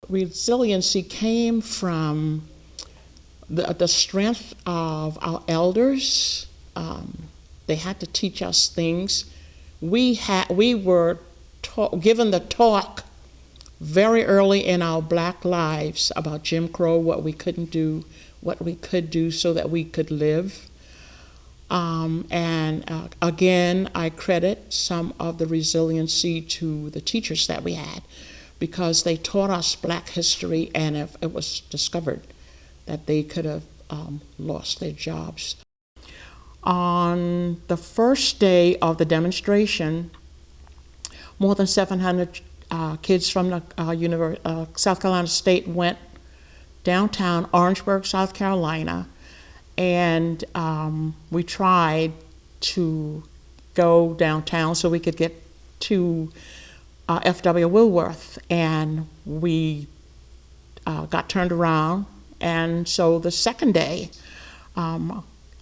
resiliency came from the strength of our elders. They had to teach us things. We were given the talk very early in our Black lives about Jim Crow, what we couldn't do, what we could do so that we could live. Again, I credit some of the resiliency to the teachers that we had, because they taught us Black history, and if it was discovered that they could have lost their jobs. On the first day of the demonstration, more than 700 kids from the South Carolina State went downtown Orangeburg, South Carolina, and we tried to go downtown so we could get to F.W. Woolworth, and we got turned around. And so the second day,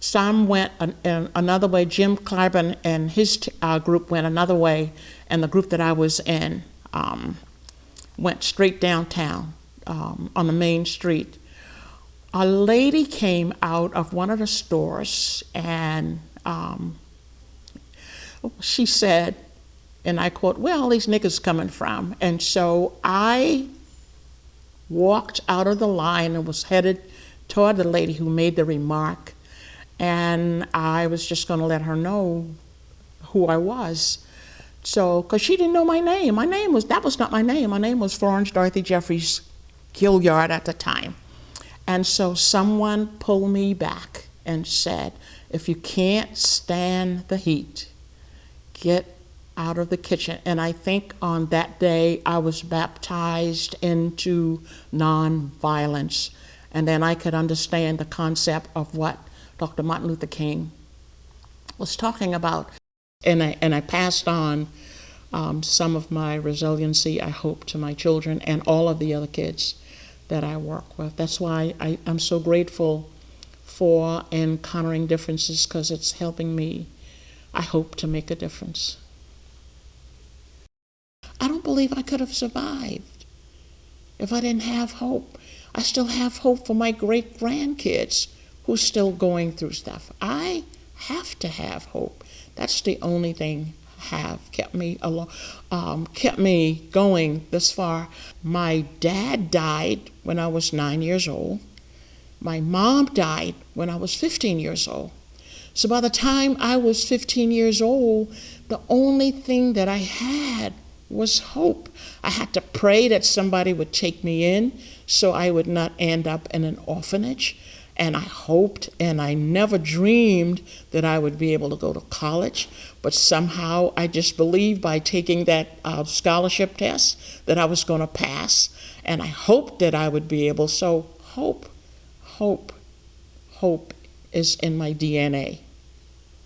some went another way. Jim Clyburn and his group went another way, and the group that I was in went straight downtown on the main street. A lady came out of one of the stores, and she said, and I quote, "Where are all these niggas coming from?" And so I walked out of the line and was headed toward the lady who made the remark, and I was just going to let her know who I was. So, because she didn't know my name. That was not my name. My name was Florence Dorothy Jeffries Gilliard at the time. And so someone pulled me back and said, "If you can't stand the heat, get out of the kitchen." And I think on that day I was baptized into nonviolence. And then I could understand the concept of what Dr. Martin Luther King was talking about. And I passed on some of my resiliency, I hope, to my children and all of the other kids that I work with. That's why I'm so grateful for encountering differences, because it's helping me, I hope, to make a difference. I don't believe I could have survived if I didn't have hope. I still have hope for my great-grandkids who's still going through stuff. I have to have hope. That's the only thing have kept me going this far. My dad died when I was 9 years old. My mom died when I was 15 years old. So by the time I was 15 years old, the only thing that I had was hope. I had to pray that somebody would take me in so I would not end up in an orphanage. And I hoped, and I never dreamed that I would be able to go to college. But somehow I just believed by taking that scholarship test that I was going to pass. And I hoped that I would be able. So hope is in my DNA.